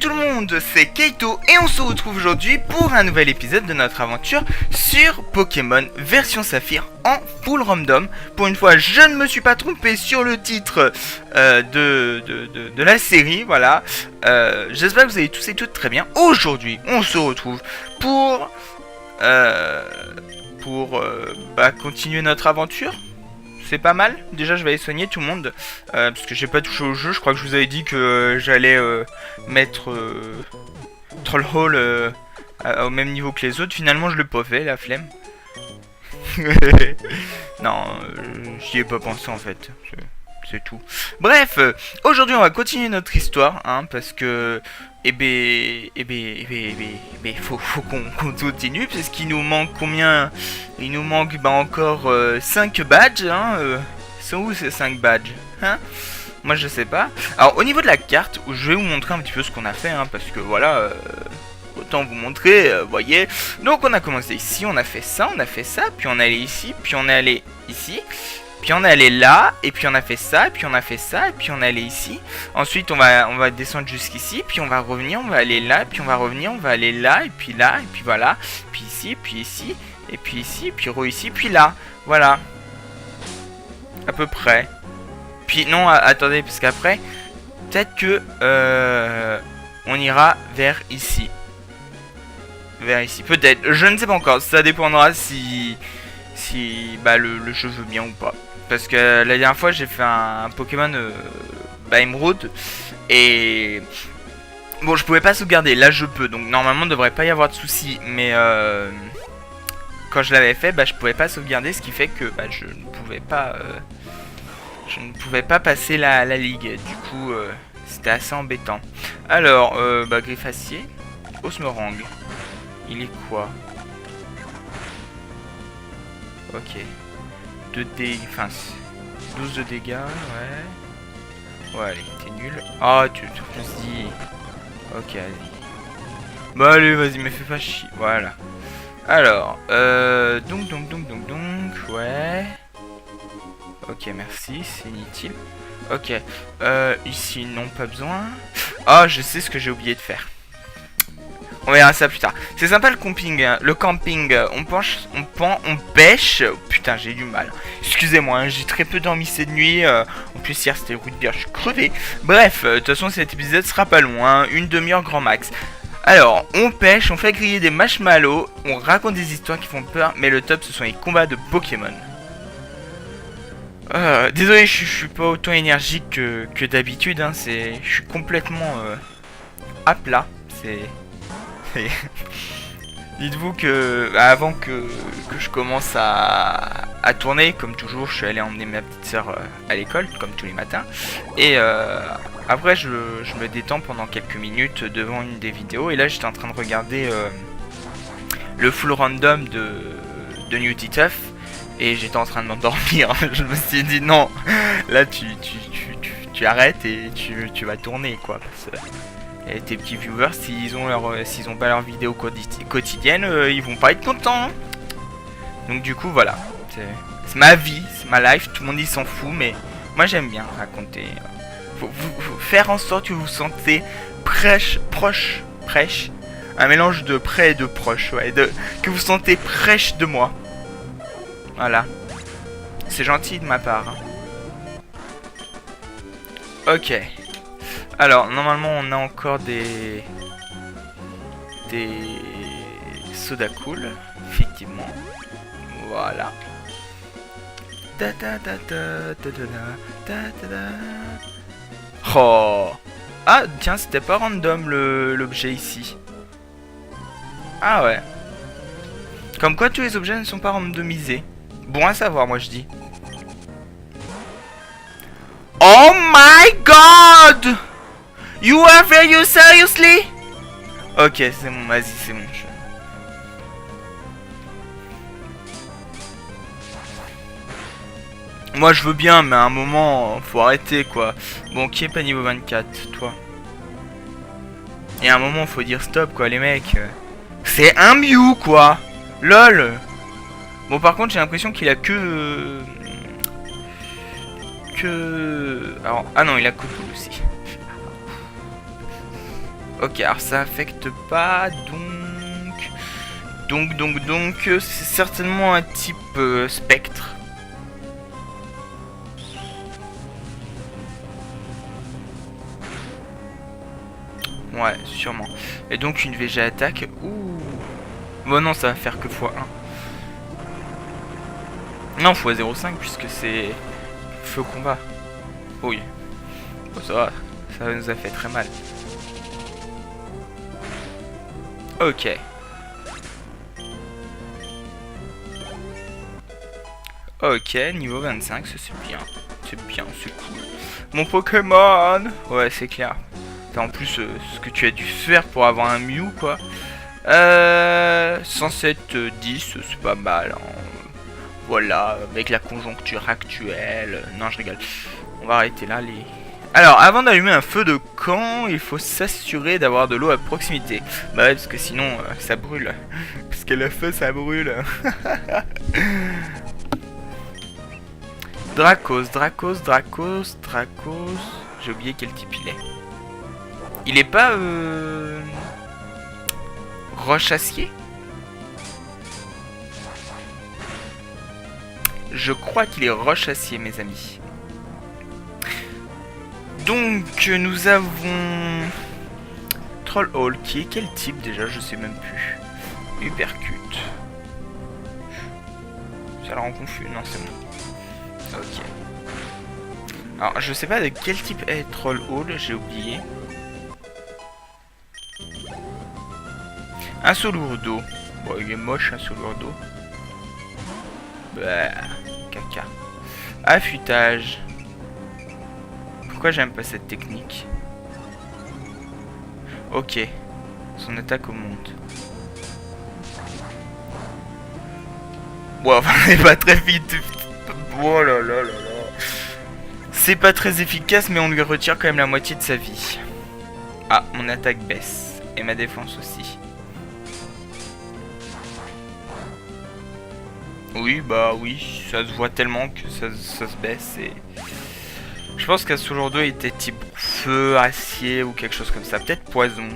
tout le monde, c'est Keito et on se retrouve aujourd'hui pour un nouvel épisode de notre aventure sur Pokémon version Saphir en full random. Pour une fois, je ne me suis pas trompé sur le titre de la série, voilà. J'espère que vous allez tous et toutes très bien. Aujourd'hui, on se retrouve pour continuer notre aventure. C'est pas mal. Déjà, je vais aller soigner tout le monde. Parce que j'ai pas touché au jeu. Je crois que je vous avais dit que j'allais mettre Trollhole au même niveau que les autres. Finalement, je l'ai pas fait, la flemme. Non, j'y ai pas pensé en fait. C'est tout. Bref, aujourd'hui, on va continuer notre histoire. Hein, parce que... faut qu'on continue, parce qu'il nous manque combien? Il nous manque encore 5 badges, hein, sont où ces 5 badges, hein? Moi je sais pas. Alors au niveau de la carte, je vais vous montrer un petit peu ce qu'on a fait, hein, parce que voilà, autant vous montrer, voyez. Donc on a commencé ici, on a fait ça, puis on est allé ici, puis on est allé ici. Puis on est allé là, et puis on a fait ça, et puis on a fait ça, et puis on est allé ici. Ensuite on va descendre jusqu'ici, puis on va revenir, on va aller là, puis on va revenir, on va aller là, et puis voilà. Puis ici, puis ici, et puis ici, puis ici, puis là. Voilà. À peu près. Puis non, attendez, parce qu'après, peut-être que on ira vers ici. Vers ici, peut-être. Je ne sais pas encore, ça dépendra si le jeu veut bien ou pas. Parce que la dernière fois j'ai fait un Pokémon Emerald et bon, je pouvais pas sauvegarder, là je peux, donc normalement il devrait pas y avoir de soucis, mais quand je l'avais fait, je pouvais pas sauvegarder, ce qui fait que je ne pouvais pas passer la ligue, du coup c'était assez embêtant. Alors Griffacier, Osmorang, il est quoi? Ok. 2D, enfin 12 de dégâts, ouais. Ouais, allez, t'es nul. Ah, tu se dis. Ok, allez. Bah allez, vas-y, me fais pas chier. Voilà. Alors, donc, ouais. Ok, merci, c'est inutile. Ok, ici, non, pas besoin. Ah, je sais ce que j'ai oublié de faire. On verra ça plus tard. C'est sympa le camping. Hein. Le camping, on pêche. Oh, putain, j'ai du mal. Excusez-moi, hein, j'ai très peu dormi cette nuit. En plus, hier c'était le route d'hier, je suis crevé. Bref, de toute façon, cet épisode sera pas long. Hein, une demi-heure grand max. Alors, on pêche, on fait griller des marshmallows. On raconte des histoires qui font peur. Mais le top, ce sont les combats de Pokémon. Désolé, je suis pas autant énergique que d'habitude. Hein, je suis complètement à plat. C'est... Dites-vous que avant que je commence à tourner, comme toujours, je suis allé emmener ma petite soeur à l'école, comme tous les matins. Et après, je me détends pendant quelques minutes devant une des vidéos. Et là, j'étais en train de regarder le full random de New Tituff. Et j'étais en train de m'endormir. Je me suis dit non, là tu arrêtes et tu vas tourner quoi. Parce que et tes petits viewers, s'ils ont pas leur vidéo quotidienne, ils vont pas être contents. Hein. Donc du coup voilà, c'est ma vie, c'est ma life. Tout le monde y s'en fout, mais moi j'aime bien raconter. Faut faire en sorte que vous vous sentez proche, un mélange de près et de proche, ouais, que vous sentez prêche de moi. Voilà, c'est gentil de ma part. Hein. Ok. Alors, normalement, on a encore des soda cool, effectivement. Voilà. Oh. Ah, tiens, c'était pas random l'objet ici. Ah ouais. Comme quoi, tous les objets ne sont pas randomisés. Bon à savoir, moi je dis. Oh my god! You are very seriously? Ok, c'est bon, vas-y, c'est bon. Moi je veux bien, mais à un moment, faut arrêter quoi. Bon, qui est pas niveau 24? Toi. Et à un moment, faut dire stop quoi, les mecs. C'est un Mew quoi! LOL! Bon, par contre, j'ai l'impression qu'il a que. Alors, ah non, il a Coupole aussi. Ok, alors ça affecte pas, donc, c'est certainement un type spectre. Ouais, sûrement. Et donc une VG attaque. Ouh. Bon non, ça va faire que x1. Non, x0,5 puisque c'est feu combat. Oui. Bon, ça nous a fait très mal. Ok. Ok, niveau 25, ça c'est bien. C'est bien, c'est cool. Mon Pokémon. Ouais, c'est clair. En plus, ce que tu as dû faire pour avoir un Mew, quoi. 107, 10, c'est pas mal. Hein. Voilà, avec la conjoncture actuelle. Non, je rigole. On va arrêter là. Alors, avant d'allumer un feu de camp, il faut s'assurer d'avoir de l'eau à proximité. Bah ouais, parce que sinon, ça brûle. Parce que le feu, ça brûle. Dracos. J'ai oublié quel type il est. Il est pas roche-acier? Je crois qu'il est roche-acier, mes amis. Donc, nous avons Troll Hall, qui est quel type déjà? Je sais même plus. Uppercut. Ça la rend confus? Non, c'est bon. Ok. Alors, je sais pas de quel type est Troll Hall, j'ai oublié. Un Solourdo. Bon, il est moche, un Solourdo. Bah, caca. Affûtage. Pourquoi j'aime pas cette technique? Ok. Son attaque augmente. Bon, enfin, c'est pas très vite. Oh là là là là. C'est pas très efficace, mais on lui retire quand même la moitié de sa vie. Ah, mon attaque baisse. Et ma défense aussi. Oui, bah oui, ça se voit tellement que ça se baisse et... Je pense qu'à ce jour 2 il était type feu, acier ou quelque chose comme ça. Peut-être poison,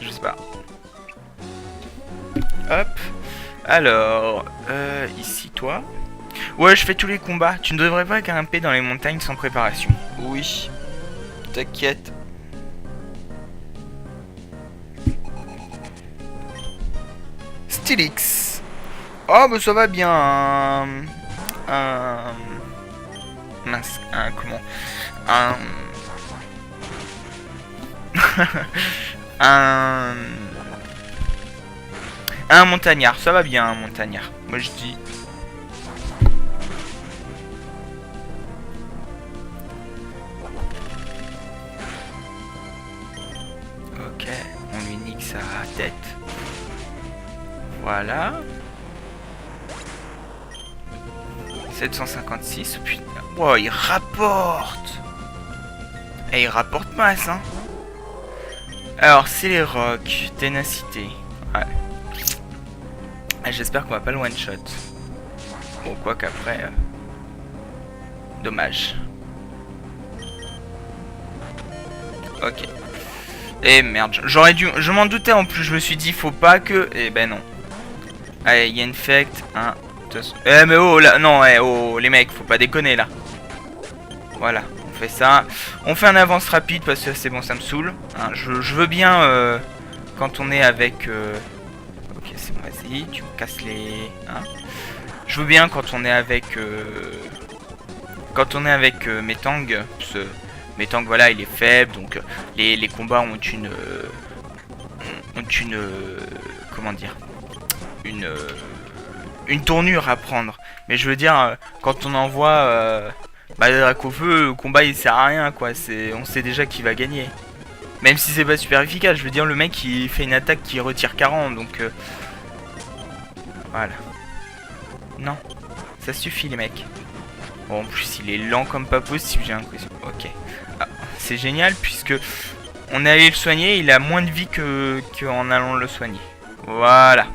je sais pas. Hop. Alors, ici toi. Ouais, je fais tous les combats. Tu ne devrais pas grimper dans les montagnes sans préparation. Oui. T'inquiète. Stylix. Oh, bah ça va bien. Mince, comment? Un montagnard, ça va bien, un montagnard. Moi je dis. Ok, on lui nique sa tête. Voilà. 756, putain. Wow, il rapporte. Et il rapporte masse, hein. Alors, c'est les rocs. Ténacité. Ouais. J'espère qu'on va pas le one shot. Bon, quoi qu'après... Dommage. Ok. Et merde, j'aurais dû... Je m'en doutais en plus, je me suis dit, faut pas que... Eh ben non. Allez, il y a infect. Hein. Eh mais oh là, non, oh les mecs, faut pas déconner là. Voilà, on fait ça. On fait un avance rapide parce que c'est bon, ça me saoule. Hein, je veux bien quand on est avec... Ok, c'est bon, vas-y, tu me casses les... Hein. Je veux bien quand on est avec... Quand on est avec Metang. Metang, voilà, il est faible, donc les combats ont une... comment dire, une tournure à prendre. Mais je veux dire, quand on envoie bah, Dracofeu, le combat il sert à rien, quoi. On sait déjà qui va gagner. Même si c'est pas super efficace, je veux dire, le mec il fait une attaque qui retire 40, donc... voilà. Non, ça suffit les mecs. Bon, en plus il est lent comme pas possible, j'ai l'impression. Ok. Ah, c'est génial puisque on est allé le soigner, il a moins de vie qu'en allant le soigner. Voilà.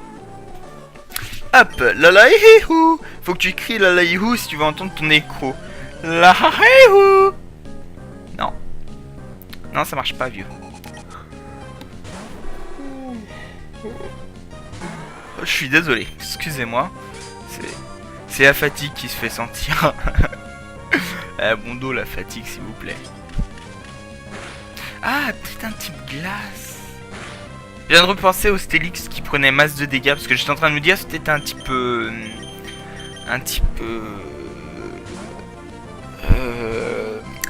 Hop, lalaïhou. Faut que tu cries lalaïhou si tu veux entendre ton écho. Lalaïhou. Non. Non, ça marche pas, vieux. Je suis désolé, excusez-moi. C'est la fatigue qui se fait sentir. Bon dos, la fatigue, s'il vous plaît. Ah, peut-être un type glace. Je viens de repenser au Stélix qui prenait masse de dégâts parce que j'étais en train de me dire c'était un type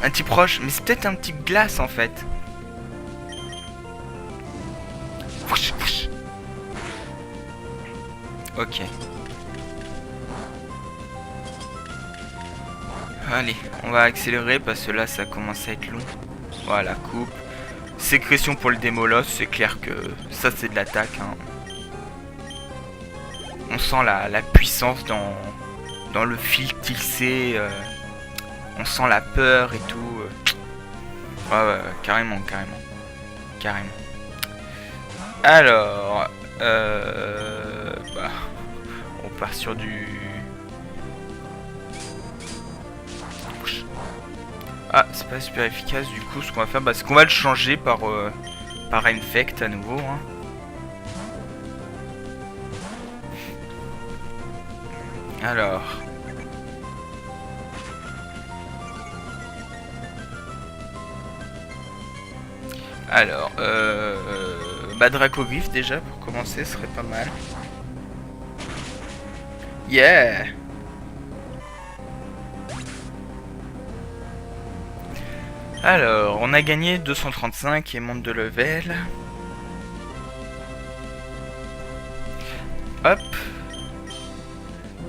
un type roche, mais c'est peut-être un type glace en fait. Ok. Allez, on va accélérer parce que là ça commence à être long. Voilà, coupe. Sécrétion pour le démoloss, c'est clair que ça c'est de l'attaque. Hein. On sent la puissance dans le fil tissé. On sent la peur et tout. Ouais, carrément. Alors, on part sur du... Ah, c'est pas super efficace du coup. Ce qu'on va faire, c'est qu'on va le changer par Infect à nouveau. Hein. Alors... Dracoglyph déjà pour commencer serait pas mal. Yeah. Alors, on a gagné 235 et monte de level. Hop.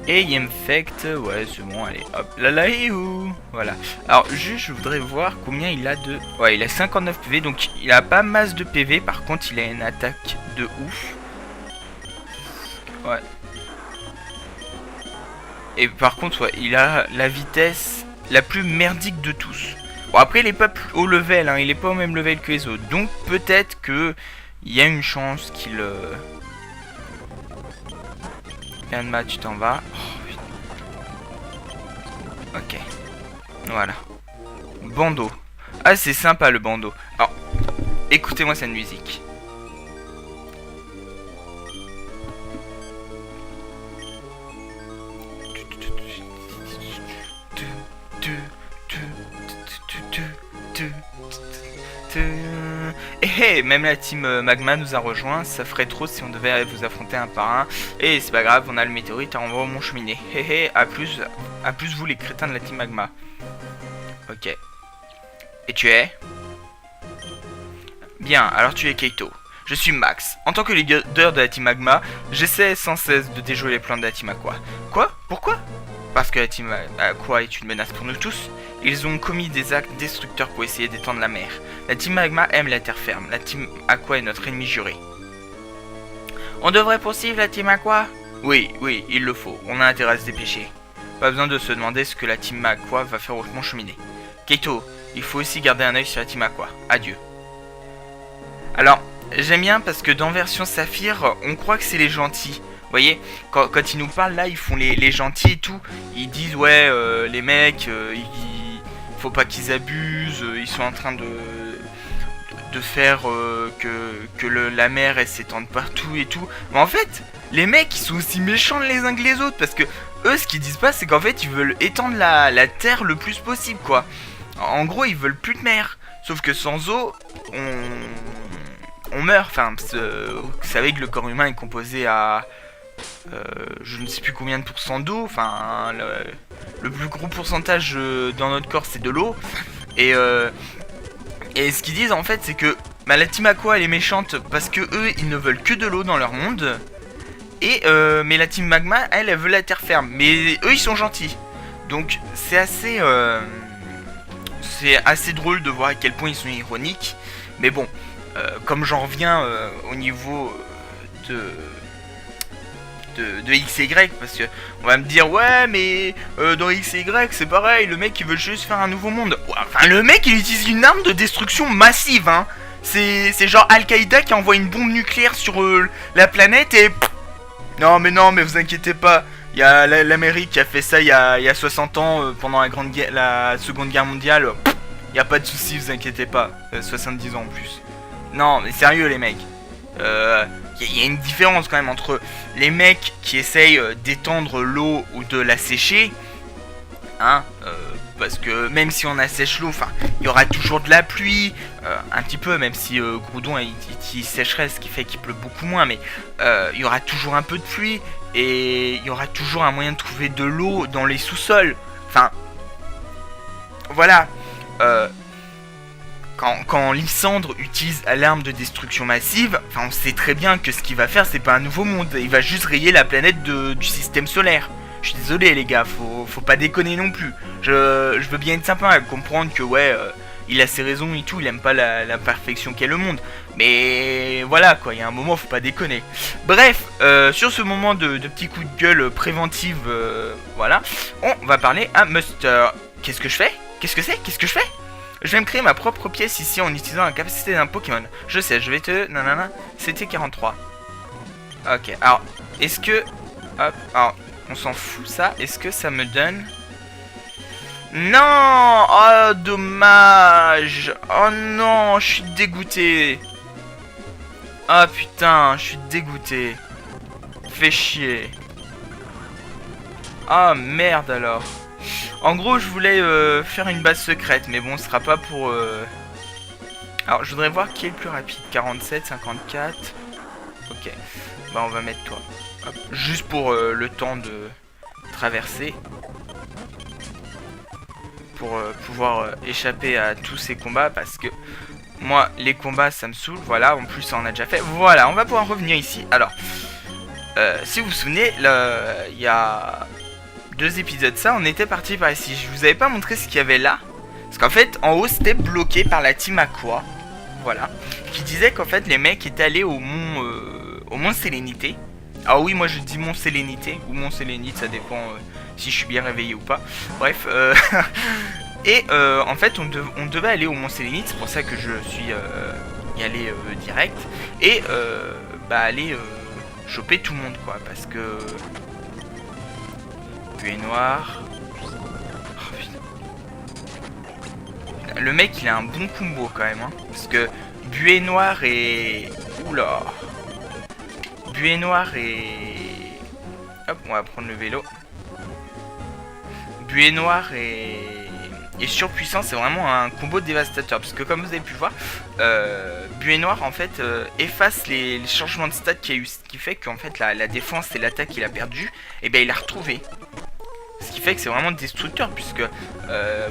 Et Infect, ouais c'est bon, allez, hop, voilà. Alors juste je voudrais voir combien il a de... Ouais, il a 59 PV, donc il a pas masse de PV, par contre il a une attaque de ouf. Ouais. Et par contre, ouais, il a la vitesse la plus merdique de tous. Bon après il est pas plus haut level, hein, il est pas au même level que les autres, donc peut-être que il y a une chance qu'il... Yanma, tu t'en vas. Oh, ok. Voilà. Bandeau. Ah, c'est sympa le bandeau. Alors, écoutez-moi cette musique. Et même la team Magma nous a rejoint, ça ferait trop si on devait vous affronter un par un. Et c'est pas grave, on a le météorite à envoyer mon cheminée. Hé à plus vous les crétins de la team Magma. Ok. Et tu es? Bien, alors tu es Keito. Je suis Max. En tant que leader de la team Magma, j'essaie sans cesse de déjouer les plans de la team Aqua. Quoi? Pourquoi? Parce que la team Aqua est une menace pour nous tous. Ils ont commis des actes destructeurs pour essayer d'étendre la mer. La team Magma aime la terre ferme. La team Aqua est notre ennemi juré. On devrait poursuivre la team Aqua? Oui, il le faut. On a intérêt à se dépêcher. Pas besoin de se demander ce que la team Aqua va faire au mont cheminée. Keito, il faut aussi garder un œil sur la team Aqua. Adieu. Alors, j'aime bien parce que dans version Saphir, on croit que c'est les gentils. Vous voyez, quand ils nous parlent là, ils font les gentils et tout. Ils disent ouais, les mecs, faut pas qu'ils abusent. Ils sont en train de faire que la mer elle s'étende partout et tout. Mais en fait, les mecs ils sont aussi méchants les uns que les autres parce que eux, ce qu'ils disent pas, c'est qu'en fait ils veulent étendre la terre le plus possible quoi. En gros, ils veulent plus de mer. Sauf que sans eau, on meurt. Enfin, vous savez que le corps humain est composé à je ne sais plus combien de pourcents d'eau. Enfin, le plus gros pourcentage dans notre corps, c'est de l'eau. Et ce qu'ils disent en fait, c'est que la team Aqua elle est méchante parce que eux, ils ne veulent que de l'eau dans leur monde. Et mais la team Magma, elle veut la terre ferme. Mais eux, ils sont gentils. Donc, c'est assez drôle de voir à quel point ils sont ironiques. Mais bon, comme j'en reviens au niveau de X et Y, parce que on va me dire ouais mais dans X et Y c'est pareil, le mec il veut juste faire un nouveau monde. Enfin le mec il utilise une arme de destruction massive hein. C'est genre Al-Qaïda qui envoie une bombe nucléaire sur la planète et non mais vous inquiétez pas, il y a l'Amérique qui a fait ça il y a 60 ans pendant la seconde guerre mondiale. Il y a pas de soucis, vous inquiétez pas, 70 ans en plus. Non mais sérieux les mecs, il y a une différence quand même entre les mecs qui essayent d'étendre l'eau ou de la sécher, hein, parce que même si on assèche l'eau, enfin, il y aura toujours de la pluie, un petit peu, même si Groudon il sécherait, ce qui fait qu'il pleut beaucoup moins, mais il y aura toujours un peu de pluie, et il y aura toujours un moyen de trouver de l'eau dans les sous-sols. Enfin, voilà. Quand Lysandre utilise l'arme de destruction massive, enfin, on sait très bien que ce qu'il va faire, c'est pas un nouveau monde. Il va juste rayer la planète du système solaire. Je suis désolé les gars, faut pas déconner non plus. Je veux bien être sympa à comprendre que ouais, il a ses raisons et tout, il aime pas la perfection qu'est le monde. Mais voilà quoi, il y a un moment, faut pas déconner. Bref, sur ce moment de petit coup de gueule préventive, voilà, on va parler à Muster. Qu'est-ce que je fais? Qu'est-ce que c'est? Qu'est-ce que je fais? Je vais me créer ma propre pièce ici en utilisant la capacité d'un Pokémon. Je sais, je vais te... Nanana, c'était 43. Ok, alors, est-ce que... Hop, alors, on s'en fout ça. Est-ce que ça me donne... Non! Oh, dommage! Oh non, je suis dégoûté. Ah putain, je suis dégoûté. Fais chier. Ah merde alors. En gros, je voulais faire une base secrète, mais bon, ce sera pas pour... Alors, je voudrais voir qui est le plus rapide. 47, 54... Ok. Bah, on va mettre toi. Hop. Juste pour le temps de traverser. Pour pouvoir échapper à tous ces combats, parce que... Moi, les combats, ça me saoule. Voilà, en plus, ça on a déjà fait. Voilà, on va pouvoir revenir ici. Alors, si vous vous souvenez, il y a... 2 épisodes ça, on était parti par ici. Je vous avais pas montré ce qu'il y avait là. Parce qu'en fait, en haut, c'était bloqué par la team Aqua. Voilà. Qui disait qu'en fait, les mecs étaient allés au mont Sélénité. Ah oui, moi je dis mont Sélénité. Ou mont Sélénite, ça dépend si je suis bien réveillé ou pas. Bref. Et en fait, on devait aller au mont Sélénite. C'est pour ça que je suis y allé direct. Et bah aller choper tout le monde, quoi. Parce que... Buée noire. Oh, le mec il a un bon combo quand même, hein, parce que buée noire et... Oula. Buée noire et... Hop, on va prendre le vélo. Buée noire et surpuissant, c'est vraiment un combo dévastateur, parce que comme vous avez pu voir, buée noire en fait efface les changements de stats qu'il y a eu, ce qui fait qu'en fait la défense et l'attaque qu'il a perdu, et bien il a retrouvé. Ce qui fait que c'est vraiment destructeur, puisque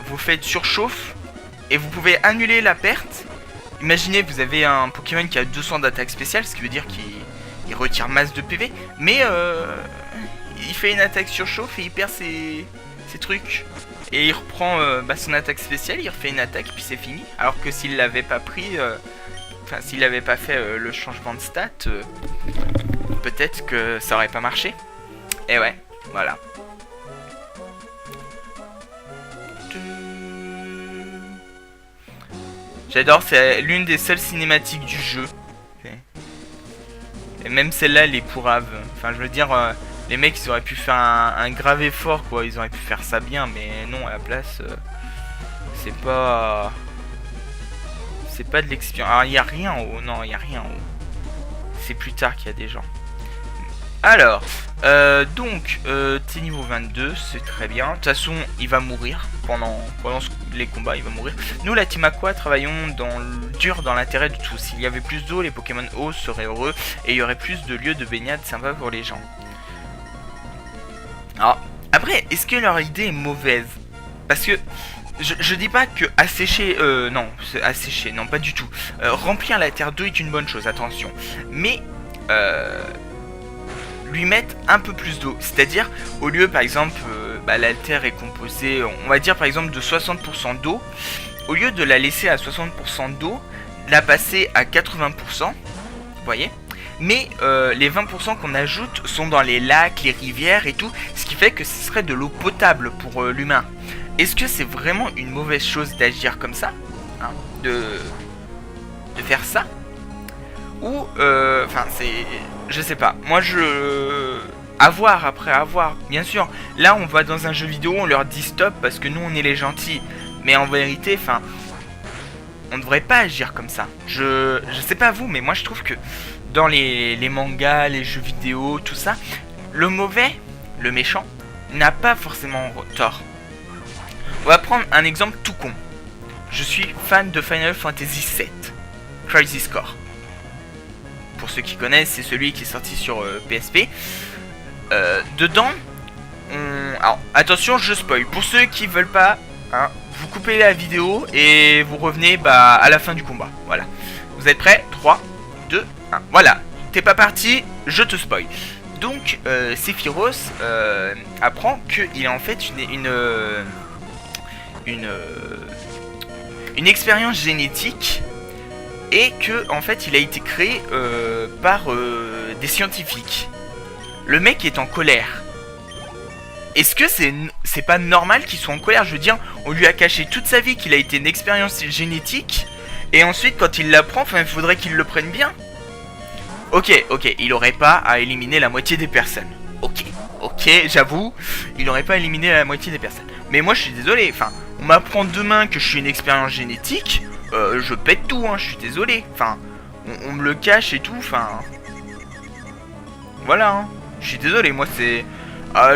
vous faites surchauffe et vous pouvez annuler la perte. Imaginez, vous avez un Pokémon qui a 200 d'attaque spéciale, ce qui veut dire qu'il retire masse de PV, mais il fait une attaque surchauffe et il perd ses trucs. Et il reprend son attaque spéciale, il refait une attaque et puis c'est fini. Alors que s'il l'avait pas pris, enfin s'il n'avait pas fait le changement de stat, peut-être que ça aurait pas marché. Et ouais, voilà. J'adore, c'est l'une des seules cinématiques du jeu. Et même celle-là, elle est pourrave. Enfin, je veux dire, les mecs, ils auraient pu faire un grave effort, quoi. Ils auraient pu faire ça bien, mais non, à la place, c'est pas... C'est pas de l'expérience. Alors, il n'y a rien en haut. Non, il n'y a rien en haut. C'est plus tard qu'il y a des gens. Alors, donc, t'es niveau 22, c'est très bien. De toute façon, il va mourir pendant les combats, il va mourir. Nous, la Team Aqua, travaillons dur dans l'intérêt de tous. S'il y avait plus d'eau, les Pokémon eau seraient heureux et il y aurait plus de lieux de baignade sympas pour les gens. Alors, après, est-ce que leur idée est mauvaise? Parce que je dis pas que assécher, non, assécher, non, pas du tout. Remplir la terre d'eau est une bonne chose, attention. Mais, lui mettre un peu plus d'eau, c'est-à-dire au lieu par exemple la terre est composée, on va dire par exemple de 60% d'eau, au lieu de la laisser à 60% d'eau, la passer à 80%, vous voyez, mais les 20% qu'on ajoute sont dans les lacs, les rivières et tout, ce qui fait que ce serait de l'eau potable pour l'humain. Est-ce que c'est vraiment une mauvaise chose d'agir comme ça, hein, de faire ça? Ou, enfin, c'est... Je sais pas. Moi, avoir après avoir. Bien sûr, là, on va dans un jeu vidéo, on leur dit stop parce que nous, on est les gentils. Mais en vérité, enfin... On ne devrait pas agir comme ça. Je sais pas vous, mais moi, je trouve que... dans les mangas, les jeux vidéo, tout ça, le mauvais, le méchant, n'a pas forcément tort. On va prendre un exemple tout con. Je suis fan de Final Fantasy VII, Crisis Core. Pour ceux qui connaissent, c'est celui qui est sorti sur PSP. Dedans, alors attention, je spoil. Pour ceux qui veulent pas, hein, vous coupez la vidéo et vous revenez à la fin du combat. Voilà. Vous êtes prêts? 3, 2, 1. Voilà. T'es pas parti, je te spoil. Donc, Sephiroth apprend qu'il a en fait une expérience génétique et que en fait il a été créé par des scientifiques. Le mec est en colère. Est-ce que c'est pas normal qu'il soit en colère? Je veux dire, on lui a caché toute sa vie qu'il a été une expérience génétique et ensuite quand il l'apprend, il faudrait qu'il le prenne bien. Ok, il aurait pas à éliminer la moitié des personnes. Ok, j'avoue, il aurait pas à éliminer la moitié des personnes. Mais moi je suis désolé, enfin, on m'apprend demain que je suis une expérience génétique, je pète tout, hein, je suis désolé. Enfin, on me le cache et tout, enfin... Voilà, hein, je suis désolé, moi c'est...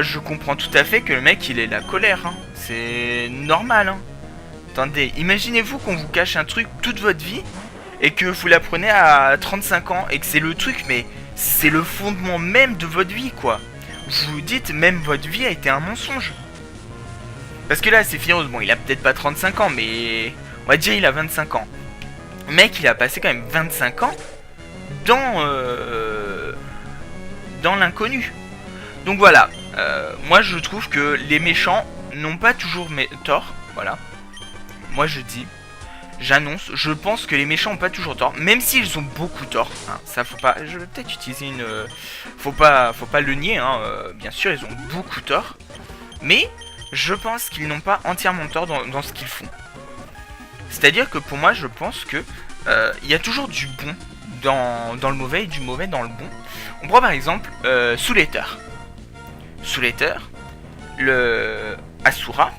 je comprends tout à fait que le mec il ait la colère, hein. C'est normal, hein. Attendez, imaginez-vous qu'on vous cache un truc toute votre vie et que vous l'apprenez à 35 ans et que c'est le truc, mais c'est le fondement même de votre vie, quoi. Vous vous dites, même votre vie a été un mensonge. Parce que là, Sephiroth, bon, il a peut-être pas 35 ans, mais on va dire il a 25 ans. Le mec, il a passé quand même 25 ans dans l'inconnu. Donc voilà, moi je trouve que les méchants n'ont pas toujours tort, voilà. Moi je dis, j'annonce, je pense que les méchants n'ont pas toujours tort, même s'ils ont beaucoup tort, hein, ça faut pas, je vais peut-être utiliser une... faut pas le nier, hein, bien sûr ils ont beaucoup tort, mais je pense qu'ils n'ont pas entièrement tort dans ce qu'ils font. C'est-à-dire que pour moi je pense que il y a toujours du bon dans le mauvais et du mauvais dans le bon. On prend par exemple Soul Eater. Soul Eater, le Asura,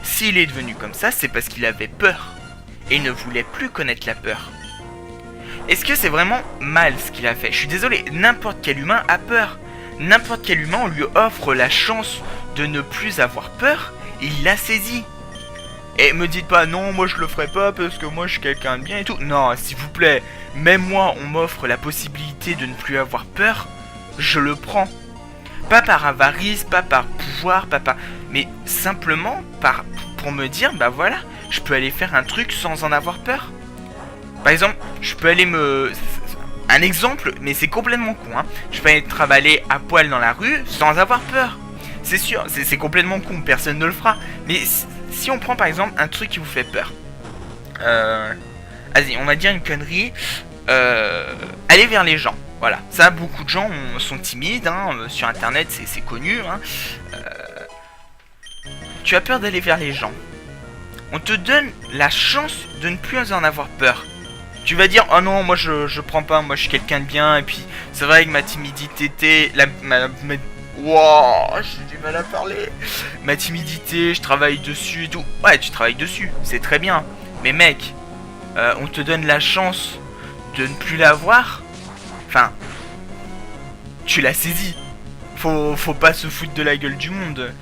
s'il est devenu comme ça, c'est parce qu'il avait peur. Et il ne voulait plus connaître la peur. Est-ce que c'est vraiment mal ce qu'il a fait? Je suis désolé, n'importe quel humain a peur. N'importe quel humain, on lui offre la chance de ne plus avoir peur, il l'a saisi. Et me dites pas, non, moi je le ferai pas parce que moi je suis quelqu'un de bien et tout. Non, s'il vous plaît, même moi, on m'offre la possibilité de ne plus avoir peur, je le prends. Pas par avarice, pas par pouvoir, pas par... mais simplement pour me dire, bah voilà, je peux aller faire un truc sans en avoir peur. Par exemple, je peux aller un exemple, mais c'est complètement con, hein. Je peux aller travailler à poil dans la rue sans avoir peur. C'est sûr, c'est complètement con, personne ne le fera. Mais si on prend par exemple un truc qui vous fait peur. Vas-y, on va dire une connerie. Aller vers les gens. Voilà, ça, beaucoup de gens sont timides, hein, sur internet, c'est connu, hein. Tu as peur d'aller vers les gens. On te donne la chance de ne plus en avoir peur. Tu vas dire, oh non, moi je prends pas, moi je suis quelqu'un de bien, et puis c'est vrai que ma timidité, wow, j'ai du mal à parler. Ma timidité, je travaille dessus et tout. Ouais, tu travailles dessus, c'est très bien. Mais mec, on te donne la chance de ne plus l'avoir. Enfin, tu l'as saisi. Faut pas se foutre de la gueule du monde.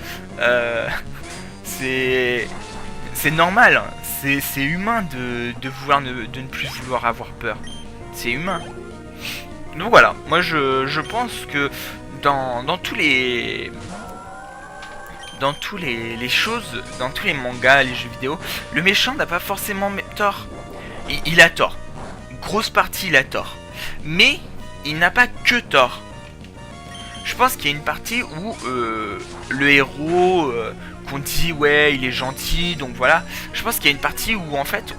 C'est normal. C'est humain de vouloir de ne plus vouloir avoir peur. C'est humain. Donc voilà, moi je pense que dans tous les choses, dans tous les mangas, les jeux vidéo, le méchant n'a pas forcément tort. Il a tort. Grosse partie il a tort. Mais il n'a pas que tort. Je pense qu'il y a une partie où le héros qu'on dit ouais il est gentil, donc voilà. Je pense qu'il y a une partie où en fait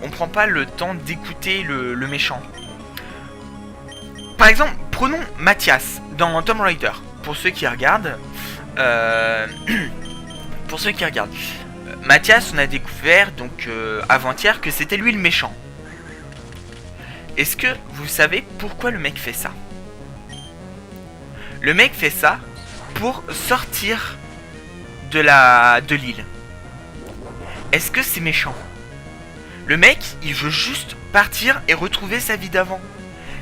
on prend pas le temps d'écouter le méchant. Par exemple, prenons Mathias dans Tomb Raider. Pour ceux qui regardent, Mathias, on a découvert donc avant-hier que c'était lui le méchant. Est-ce que vous savez pourquoi le mec fait ça? Le mec fait ça pour sortir de l'île. Est-ce que c'est méchant? Le mec, il veut juste partir et retrouver sa vie d'avant.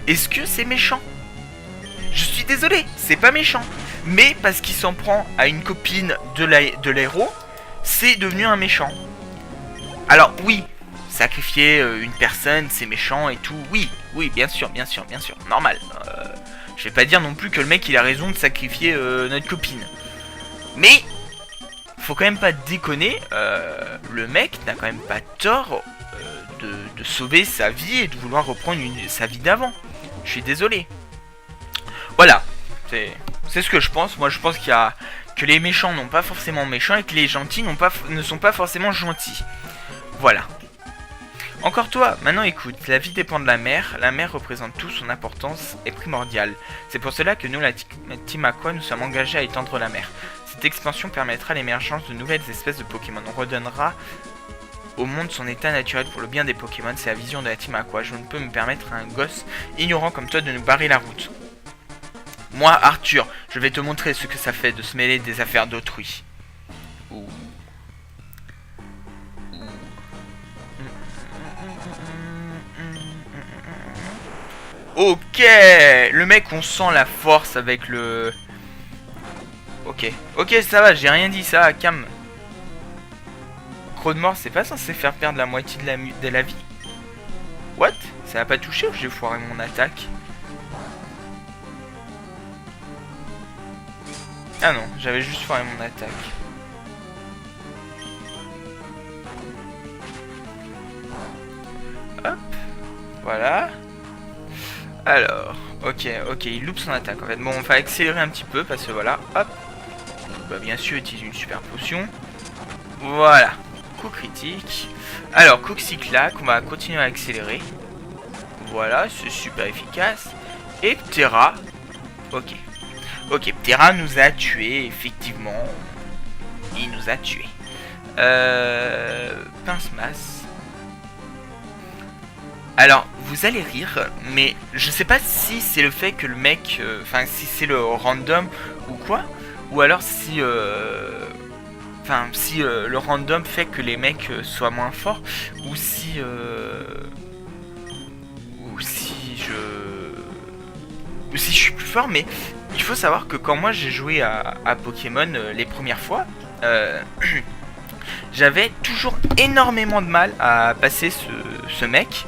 est-ce que c'est méchant? Je suis désolé, c'est pas méchant. Mais parce qu'il s'en prend à une copine de l'héros, c'est devenu un méchant. Alors oui, sacrifier une personne, c'est méchant et tout. Oui, oui, bien sûr, normal. Je vais pas dire non plus que le mec il a raison de sacrifier notre copine. Mais faut quand même pas déconner, le mec n'a quand même pas tort de sauver sa vie et de vouloir reprendre sa vie d'avant. Je suis désolé. Voilà, c'est ce que je pense. Moi je pense que les méchants n'ont pas forcément méchants et que les gentils ne sont pas forcément gentils. Voilà. Encore toi, maintenant écoute, la vie dépend de la mer représente tout, son importance est primordiale. C'est pour cela que nous, la Team Aqua, nous sommes engagés à étendre la mer. Cette expansion permettra l'émergence de nouvelles espèces de Pokémon. On redonnera au monde son état naturel pour le bien des Pokémon, c'est la vision de la Team Aqua. Je ne peux me permettre à un gosse ignorant comme toi de nous barrer la route. Moi, Arthur, je vais te montrer ce que ça fait de se mêler des affaires d'autrui. Ouh. Ok, le mec, on sent la force avec le... Ok, ça va, j'ai rien dit, ça va, calme. Croc de mort, c'est pas censé faire perdre la moitié de la vie. What? Ça a pas touché ou j'ai foiré mon attaque? Ah non, j'avais juste foiré mon attaque. Hop, voilà. Alors, ok, il loupe son attaque en fait. Bon, on va accélérer un petit peu parce que voilà, hop. Bah, bien sûr, utilise une super potion. Voilà, coup critique. Alors, coup cyclac, on va continuer à accélérer. Voilà, c'est super efficace. Et Ptera, ok, Ptera nous a tué, effectivement. Il nous a tué. Pince-masse. Alors, vous allez rire, mais je sais pas si c'est le fait que le mec... Enfin, si c'est le random ou quoi. Ou alors si... Enfin, si le random fait que les mecs soient moins forts. Ou si... Ou si je suis plus fort, mais... Il faut savoir que quand moi j'ai joué à Pokémon les premières fois... j'avais toujours énormément de mal à passer ce mec.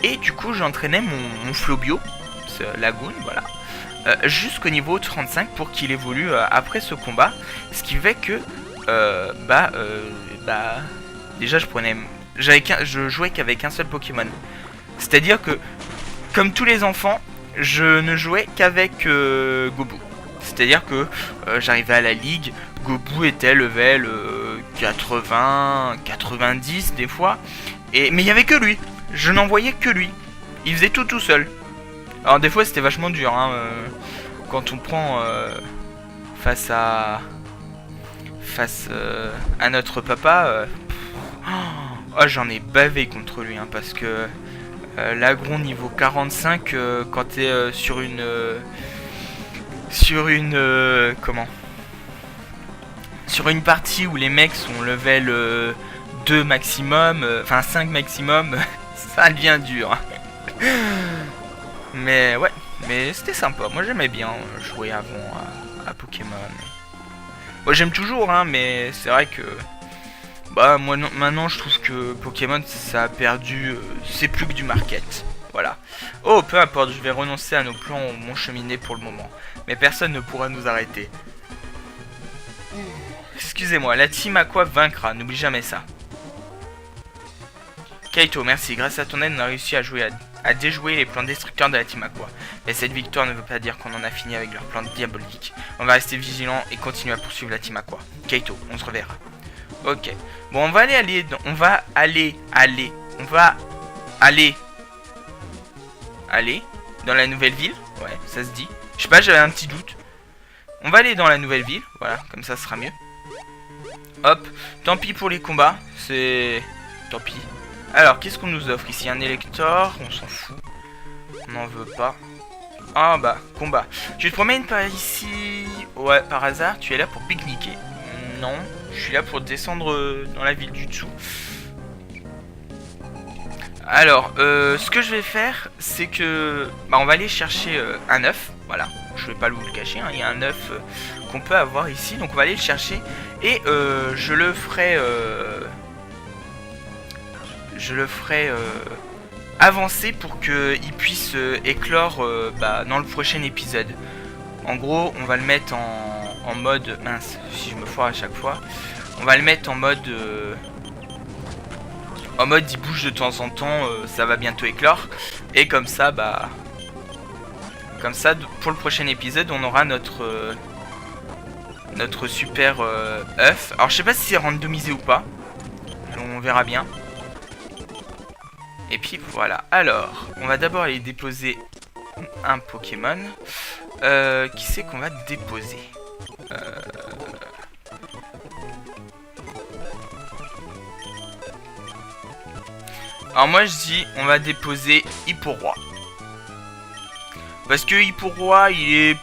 Et du coup j'entraînais mon Flobio, ce Lagoon, voilà, jusqu'au niveau 35 pour qu'il évolue après ce combat. Ce qui fait que, déjà je jouais qu'avec un seul Pokémon. C'est-à-dire que, comme tous les enfants, je ne jouais qu'avec Gobu. C'est-à-dire que j'arrivais à la ligue, Gobu était level 80, 90 des fois, mais il n'y avait que lui. Je n'en voyais que lui. Il faisait tout seul. Alors des fois c'était vachement dur hein, quand on prend face à notre papa. Oh, j'en ai bavé contre lui hein, parce que l'agron niveau 45 quand t'es sur une partie où les mecs sont level 2 maximum, enfin 5 maximum. Ça devient dur. Mais ouais, mais c'était sympa. Moi j'aimais bien jouer avant à Pokémon. Moi j'aime toujours, hein, mais c'est vrai que... Bah moi non, maintenant je trouve que Pokémon ça a perdu... c'est plus que du market. Voilà. Oh, peu importe, je vais renoncer à nos plans mon cheminé pour le moment. Mais personne ne pourra nous arrêter. Excusez-moi, la Team Aqua vaincra, n'oublie jamais ça. Kaito, merci. Grâce à ton aide, on a réussi à déjouer les plans destructeurs de la Team Aqua. Mais cette victoire ne veut pas dire qu'on en a fini avec leurs plans diaboliques. On va rester vigilant et continuer à poursuivre la Team Aqua. Kaito, on se reverra. Ok. Bon, on va aller dans la nouvelle ville. Ouais, ça se dit. Je sais pas, j'avais un petit doute. On va aller dans la nouvelle ville. Voilà, comme ça sera mieux. Hop. Tant pis pour les combats. C'est... Tant pis. Alors, qu'est-ce qu'on nous offre ici? Un Elector, on s'en fout. On n'en veut pas. Ah bah, combat. Tu te promènes par ici? Ouais, par hasard, tu es là pour pique-niquer? Non, je suis là pour descendre dans la ville du dessous. Alors, ce que je vais faire, c'est que... Bah, on va aller chercher un œuf. Voilà, je vais pas vous le cacher, hein, il y a un œuf qu'on peut avoir ici. Donc on va aller le chercher. Et je le ferai... avancer pour qu'il puisse éclore bah, dans le prochain épisode. En gros, on va le mettre en mode... Mince, si je me foire à chaque fois. On va le mettre en mode... il bouge de temps en temps, ça va bientôt éclore. Et comme ça, bah... Comme ça, pour le prochain épisode, on aura notre... notre super œuf. Alors, je sais pas si c'est randomisé ou pas. On verra bien. Et puis, voilà. Alors, on va d'abord aller déposer un Pokémon. Qui c'est qu'on va déposer Alors moi je dis on va déposer Hipporoi. Parce que Hipporoi il est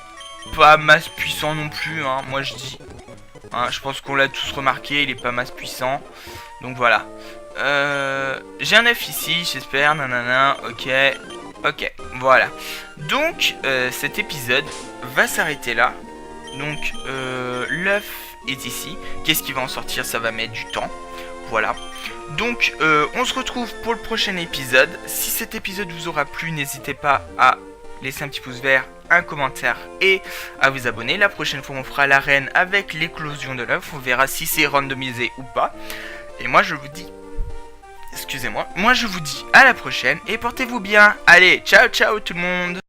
pas masse puissant non plus, hein, moi je dis. Hein, je pense qu'on l'a tous remarqué, il est pas masse puissant. Donc voilà. J'ai un œuf ici, j'espère, nanana, ok. Ok, voilà. Donc cet épisode va s'arrêter là. Donc l'œuf est ici. Qu'est-ce qui va en sortir? Ça va mettre du temps. Voilà. Donc on se retrouve pour le prochain épisode. Si cet épisode vous aura plu, n'hésitez pas à laisser un petit pouce vert, un commentaire et à vous abonner. La prochaine fois on fera l'arène avec l'éclosion de l'œuf. On verra si c'est randomisé ou pas. Et moi je vous dis... Excusez-moi. Moi je vous dis à la prochaine et portez-vous bien. Allez, ciao ciao tout le monde.